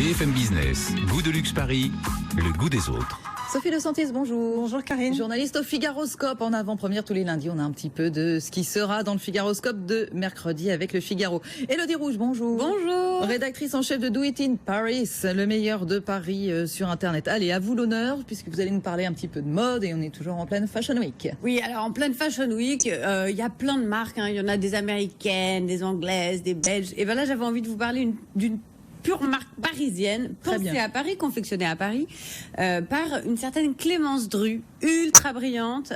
BFM Business, Goût de Luxe Paris, le goût des autres. Sophie De Santis, bonjour. Bonjour Karine. Journaliste au Figaroscope. En avant-première tous les lundis, on a un petit peu de ce qui sera dans le Figaroscope de mercredi avec le Figaro. Élodie Rouge, bonjour. Bonjour. Rédactrice en chef de Do It in Paris, le meilleur de Paris sur Internet. Allez, à vous l'honneur, puisque vous allez nous parler un petit peu de mode et on est toujours en pleine Fashion Week. Oui, alors en pleine Fashion Week, il y a plein de marques. Il y en a des américaines, des anglaises, des belges. Et ben là, j'avais envie de vous parler d'une pure marque parisienne, pensée à Paris, confectionnée à Paris, par une certaine Clémence Dru, ultra brillante,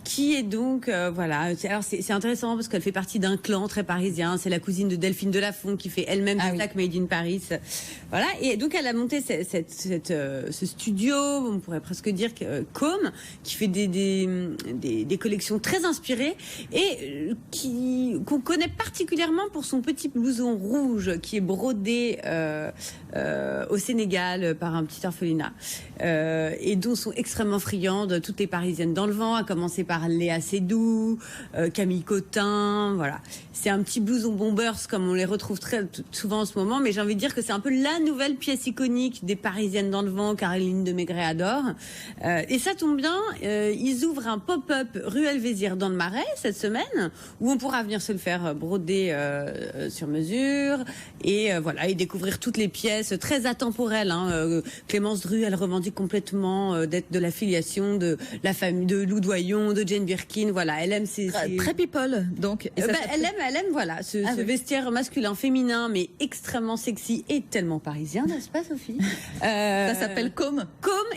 qui est donc, voilà, alors c'est intéressant parce qu'elle fait partie d'un clan très parisien, c'est la cousine de Delphine Delafont qui fait elle-même des sacs made in Paris, voilà, et donc elle a monté ce studio, on pourrait presque dire Com, qui fait des collections très inspirées et qu'on connaît particulièrement pour son petit blouson rouge qui est brodé au Sénégal par un petit orphelinat et dont sont extrêmement friandes toutes les Parisiennes dans le vent, à commencer par Léa Seydoux, Camille Cotin, voilà. C'est un petit blouson bombers comme on les retrouve très souvent en ce moment, mais j'ai envie de dire que c'est un peu la nouvelle pièce iconique des Parisiennes dans le vent, Caroline de Maigret adore. Et ça tombe bien, ils ouvrent un pop-up rue Elvézire dans le Marais cette semaine, où on pourra venir se le faire broder sur mesure et voilà, et découvrir toutes les pièces très atemporelles. Clémence Dru, elle revendique complètement d'être de l'affiliation de la famille de Lou Doyon, de Jane Birkin. Voilà, elle aime très people. Donc, elle aime voilà ce vestiaire masculin, féminin, mais extrêmement sexy et tellement parisien, n'est-ce pas, Sophie? Ça s'appelle Com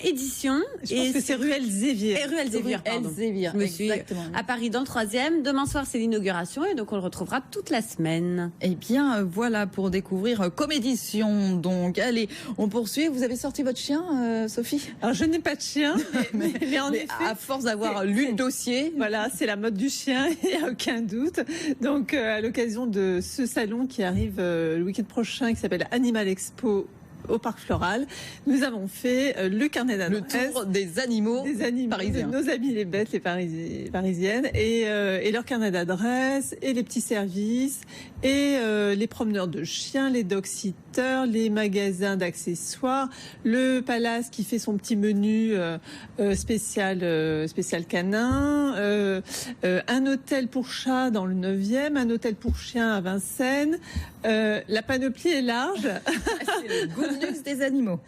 Édition. Je pense que c'est rue Elzévir. Rue Elzévir, pardon. Je me suis à Paris dans le 3e. Demain soir, c'est l'inauguration et donc on le retrouvera toute la semaine. Eh bien, voilà pour découvrir Com Édition. Donc, allez, on poursuit. Vous avez sorti votre chien, Sophie? Alors, je n'ai pas de chien, mais en effet, à force d'avoir lu le dossier, voilà, c'est la mode du chien, il n'y a aucun doute. Donc, à l'occasion de ce salon qui arrive le week-end prochain, qui s'appelle Animal Expo au Parc Floral, nous avons fait le carnet d'adresses. Le tour des animaux parisiens. Nos amis les bêtes, les parisiennes, et leur carnet d'adresses, et les petits services, et les promeneurs de chiens, les dog-sitters, les magasins d'accessoires, le palace qui fait son petit menu spécial canin, un hôtel pour chats dans le 9e, un hôtel pour chiens à Vincennes. La panoplie est large. C'est le good news des animaux.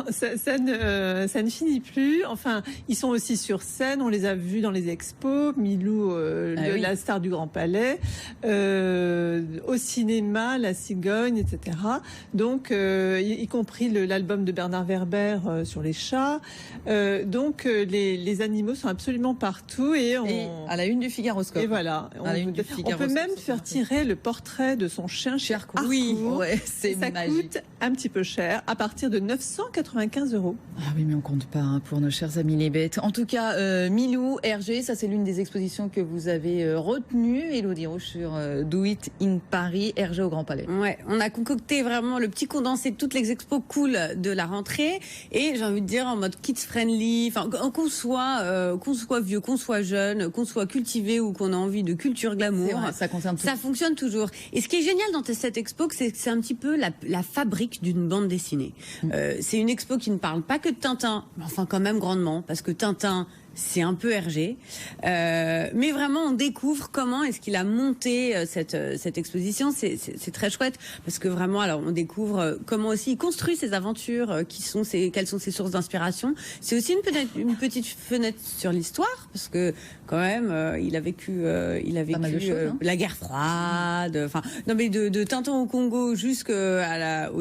Ça ne finit plus. Enfin, ils sont aussi sur scène. On les a vus dans les expos. Milou, la star du Grand Palais. Au cinéma, La Cigogne, etc. Donc, y compris l'album de Bernard Werber sur les chats. Donc, les animaux sont absolument partout. Et à la une du Figaroscope. Et voilà. On peut même faire tirer le portrait de son chien chez Harcourt. Oui, ouais, c'est ça magique. Coûte un petit peu cher, à partir de 995 €. Ah oui, mais on compte pas pour nos chers amis les bêtes. En tout cas, Milou, Hergé, ça c'est l'une des expositions que vous avez retenues. Élodie Rouge sur Do It in Paris, Hergé au Grand Palais. Ouais, on a concocté vraiment le petit condensé de toutes les expos cool de la rentrée. Et j'ai envie de dire en mode kids friendly, enfin qu'on soit vieux, qu'on soit jeune, qu'on soit cultivé ou qu'on a envie de culture glamour. Vrai, ça concerne tout. Ça fonctionne toujours. Et ce qui est génial dans cette expo, c'est que c'est un petit peu la fabrique d'une bande dessinée. C'est une expo qui ne parle pas que de Tintin, mais enfin quand même grandement, parce que Tintin, c'est un peu Hergé, mais vraiment on découvre comment est-ce qu'il a monté cette exposition. C'est très chouette parce que vraiment, alors on découvre comment aussi il construit ses aventures, quelles sont ses sources d'inspiration. C'est aussi une petite fenêtre sur l'histoire parce que quand même il a vécu la guerre froide. Enfin non mais de Tintin au Congo jusqu'au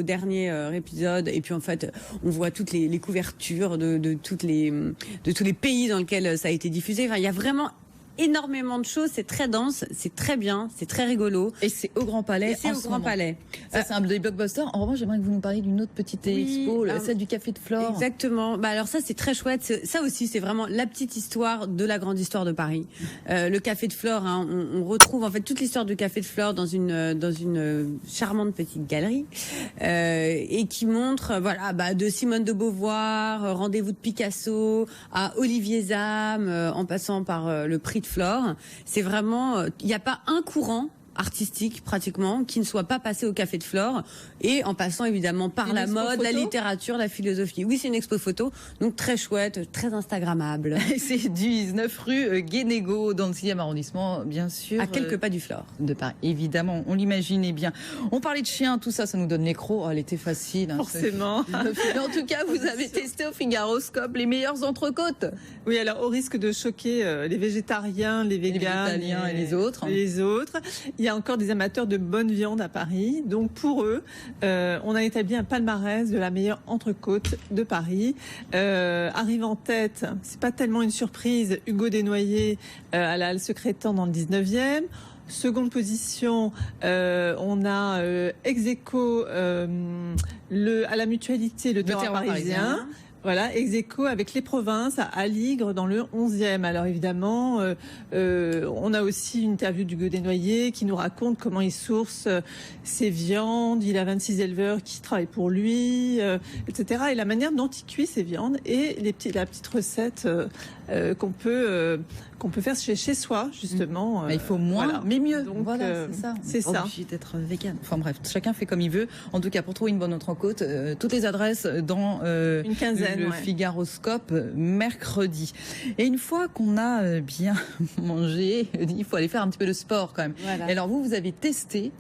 dernier épisode et puis en fait on voit toutes les couvertures de tous les pays dans lequel ça a été diffusé. Enfin, il y a vraiment énormément de choses, c'est très dense, c'est très bien, c'est très rigolo. Et c'est au Grand Palais. C'est au Grand Palais. Ça, c'est un des blockbusters. En revanche, j'aimerais que vous nous parliez d'une autre petite expo, celle du Café de Flore. Exactement. Bah alors ça, c'est très chouette. Ça aussi, c'est vraiment la petite histoire de la grande histoire de Paris. Le Café de Flore, hein, on retrouve en fait toute l'histoire du Café de Flore dans une charmante petite galerie et qui montre, voilà, de Simone de Beauvoir, Rendez-vous de Picasso, à Olivier Zam, en passant par le prix de Flore. C'est vraiment, il n'y a pas un courant artistique pratiquement, qui ne soit pas passé au Café de Flore, et en passant évidemment par la mode, la littérature, la philosophie. Oui, c'est une expo photo, donc très chouette, très instagrammable. C'est du 19 rue Guénégaud, dans le 6e arrondissement, bien sûr. À quelques pas du Flore. De Paris, évidemment, on l'imaginait bien. On parlait de chiens, tout ça, ça nous donne les crocs. Oh, elle était facile. Hein, forcément. Mais en tout cas, vous avez testé au Figaroscope les meilleures entrecôtes. Oui, alors au risque de choquer les végétariens, les véganes et les autres. Il y a encore des amateurs de bonne viande à Paris. Donc pour eux, on a établi un palmarès de la meilleure entrecôte de Paris. Arrive en tête, c'est pas tellement une surprise, Hugo Desnoyers à la Halle Secrétan dans le 19e. Seconde position, on a ex-aequo à la Mutualité, le terroir parisien. Voilà, ex-aequo avec les provinces à Aligre dans le 11e. Alors évidemment, on a aussi une interview d'Hugo Desnoyers qui nous raconte comment il source ses viandes. Il a 26 éleveurs qui travaillent pour lui, etc. Et la manière dont il cuit ses viandes et la petite recette qu'on peut faire chez soi, justement. Il faut moins, voilà. Mais mieux. Donc, voilà, c'est ça. C'est ça. Obligé d'être vegan. Enfin bref, chacun fait comme il veut. En tout cas, pour trouver une bonne entrecôte, toutes les adresses dans une quinzaine. Le Figaroscope mercredi. Et une fois qu'on a bien mangé, il faut aller faire un petit peu de sport quand même. Voilà. Et alors vous avez testé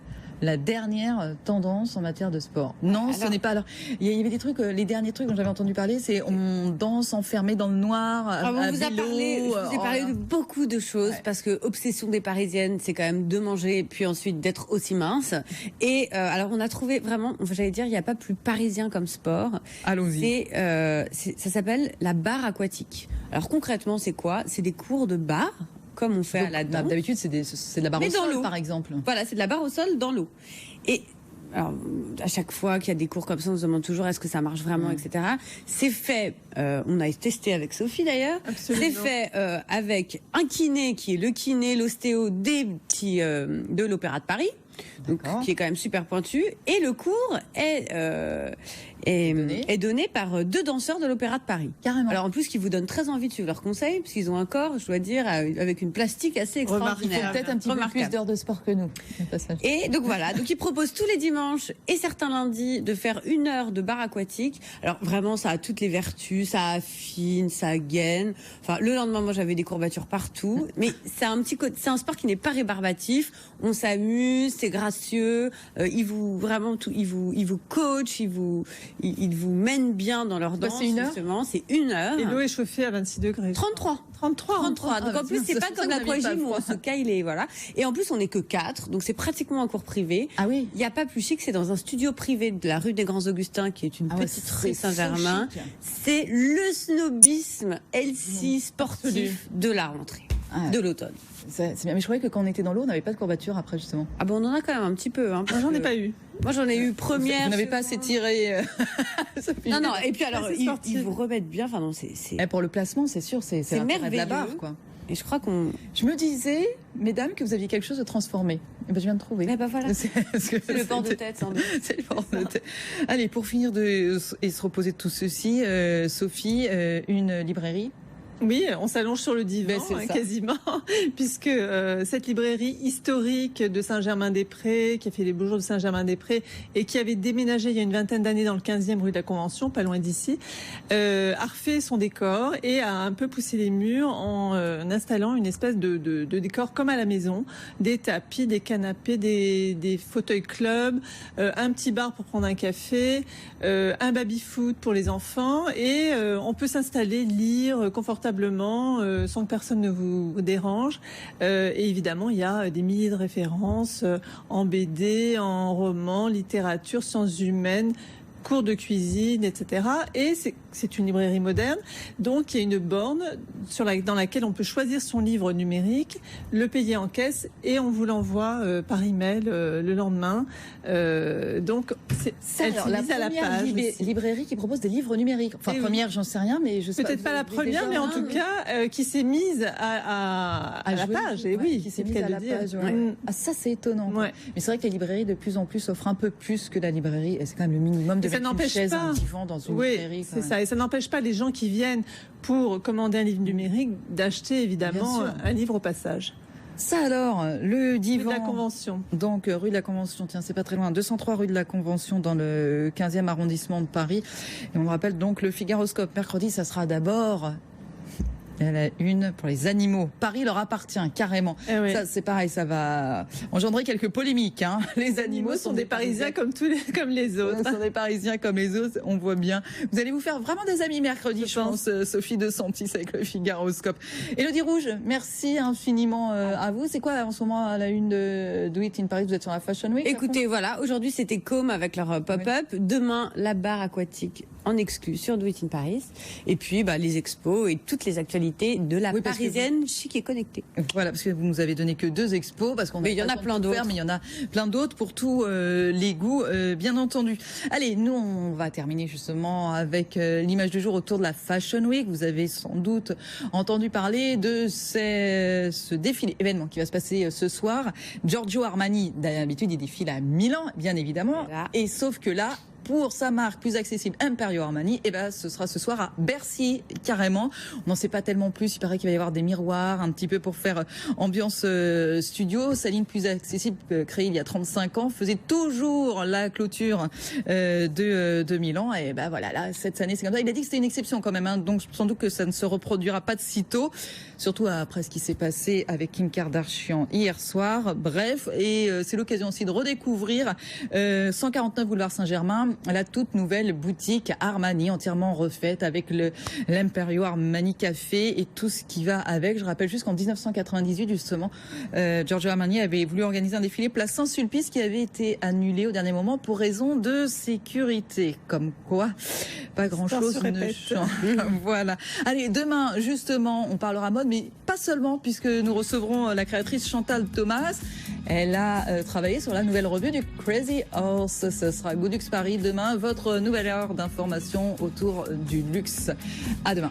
la dernière tendance en matière de sport. Non, alors, ce n'est pas. Alors, il y avait des trucs, les derniers trucs dont j'avais entendu parler, c'est on danse enfermé dans le noir. Je vous ai parlé de beaucoup de choses parce que obsession des Parisiennes, c'est quand même de manger puis ensuite d'être aussi mince. Et alors on a trouvé vraiment, j'allais dire, il n'y a pas plus parisien comme sport. Allons-y. Ça s'appelle la barre aquatique. Alors concrètement, c'est quoi? C'est des cours de barre. Comme on fait là-dedans. D'habitude, c'est de la barre au sol, par exemple. Voilà, c'est de la barre au sol dans l'eau. Et alors, à chaque fois qu'il y a des cours comme ça, on se demande toujours est-ce que ça marche vraiment, etc. C'est fait, on a testé avec Sophie d'ailleurs. C'est fait avec un kiné qui est le kiné, l'ostéo de l'Opéra de Paris. Donc, qui est quand même super pointu. Et le cours est donné par 2 danseurs de l'Opéra de Paris. Carrément. Alors en plus, qui vous donnent très envie de suivre leurs conseils, parce qu'ils ont un corps, je dois dire, avec une plastique assez extraordinaire. Il faut peut-être un petit peu plus d'heures de sport que nous. Et donc voilà, donc ils proposent tous les dimanches et certains lundis de faire 1 heure de barre aquatique. Alors vraiment, ça a toutes les vertus, ça affine, ça gaine. Enfin, le lendemain, moi j'avais des courbatures partout, mais c'est un sport qui n'est pas rébarbatif. On s'amuse, c'est gracieux. Il vous coach, ils vous mènent bien dans leur danse. C'est 1 heure. Justement, c'est 1 heure. Et l'eau est chauffée à 26 degrés. 33. Donc en plus, c'est pas comme l'aquagym où on se caille voilà. Et en plus, on n'est que 4, donc c'est pratiquement un cours privé. Ah oui. Il n'y a pas plus chic, c'est dans un studio privé de la rue des Grands Augustins, qui est une petite rue Saint-Germain. C'est le snobisme healthy sportif de la rentrée, de l'automne. C'est bien, mais je croyais que quand on était dans l'eau, on n'avait pas de courbature après, justement. Ah bon, on en a quand même un petit peu. Hein, moi, j'en ai pas eu. Moi, j'en ai eu première. Vous n'avez pas assez tiré. Non. Et puis alors, ils vous remettent bien. Enfin non, c'est. Pour le placement, c'est sûr, c'est merveilleux. De la barre, quoi. Et je crois qu'on. Je me disais, mesdames, que vous aviez quelque chose de transformé. Et ben, je viens de trouver. Mais voilà. C'est le port de tête, sans doute. C'est le port de tête. Allez, pour finir et se reposer de tout ceci, Sophie, une librairie. Oui, on s'allonge sur le divan, quasiment, puisque cette librairie historique de Saint-Germain-des-Prés, qui a fait les beaux jours de Saint-Germain-des-Prés et qui avait déménagé il y a une vingtaine d'années dans le 15e rue de la Convention, pas loin d'ici, a refait son décor et a un peu poussé les murs en installant une espèce de décor comme à la maison, des tapis, des canapés, des fauteuils club, un petit bar pour prendre un café, un baby-foot pour les enfants, et on peut s'installer, lire confortablement, sans que personne ne vous dérange. Et évidemment, il y a des milliers de références en BD, en roman, littérature, sciences humaines, cours de cuisine, etc. Et c'est une librairie moderne, donc il y a une borne dans laquelle on peut choisir son livre numérique, le payer en caisse et on vous l'envoie par email le lendemain. Donc elle s'est mise à la page. Librairie qui propose des livres numériques. Enfin, première, j'en sais rien, mais je sais peut-être pas la première, mais en tout cas qui s'est mise à la page. Et oui, qui s'est mise à la page. Ah, ça c'est étonnant. Ouais. Mais c'est vrai que les librairies de plus en plus offrent un peu plus que la librairie. Et c'est quand même le minimum de. Ça n'empêche pas un divan dans une librairie. C'est ça. Et ça n'empêche pas les gens qui viennent pour commander un livre numérique d'acheter évidemment un livre au passage. Ça alors, le divan. Rue de la Convention. Donc, rue de la Convention, tiens, c'est pas très loin. 203 rue de la Convention dans le 15e arrondissement de Paris. Et on rappelle donc le Figaroscope. Mercredi, ça sera d'abord... Il y a la une pour les animaux. Paris leur appartient carrément. Oui. Ça, c'est pareil, ça va engendrer quelques polémiques. Hein. Les animaux sont des Parisiens comme les autres. Ils sont des Parisiens comme les autres, on voit bien. Vous allez vous faire vraiment des amis mercredi, je pense, Sophie de Santis avec le Figaroscope. Élodie Rouge, merci infiniment à vous. C'est quoi en ce moment à la une de Do It in Paris? Vous êtes sur la Fashion Week? Écoutez, voilà, aujourd'hui c'était Com avec leur pop-up. Oui. Demain, la barre aquatique en exclu sur Do It in Paris. Et puis les expos et toutes les actualités de la parisienne chic et connectée. Voilà, parce que vous nous avez donné que 2 expos, parce qu'on mais il y en a plein d'autres. Mais il y en a plein d'autres pour tous les goûts, bien entendu. Allez, nous on va terminer justement avec l'image du jour autour de la Fashion Week. Vous avez sans doute entendu parler de ce défilé événement qui va se passer ce soir. Giorgio Armani, d'habitude il défile à Milan, bien évidemment, voilà. Et sauf que là, pour sa marque plus accessible, Imperio Armani, ce sera ce soir à Bercy, carrément. On n'en sait pas tellement plus. Il paraît qu'il va y avoir des miroirs, un petit peu pour faire ambiance studio. Sa ligne plus accessible, créée il y a 35 ans, faisait toujours la clôture de Milan. Et voilà, là, cette année, c'est comme ça. Il a dit que c'était une exception quand même, hein, donc sans doute que ça ne se reproduira pas de sitôt. Surtout après ce qui s'est passé avec Kim Kardashian hier soir. Bref, et c'est l'occasion aussi de redécouvrir 149 boulevard Saint-Germain, la toute nouvelle boutique Armani, entièrement refaite avec l'Imperio Armani Café et tout ce qui va avec. Je rappelle juste qu'en 1998, justement, Giorgio Armani avait voulu organiser un défilé place Saint-Sulpice qui avait été annulé au dernier moment pour raison de sécurité. Comme quoi, pas grand-chose ne change. Voilà. Allez, demain, justement, on parlera mode, mais pas seulement, puisque nous recevrons la créatrice Chantal Thomas. Elle a travaillé sur la nouvelle revue du Crazy Horse. Ce sera Good Luxe Paris demain, votre nouvelle heure d'information autour du luxe. À demain.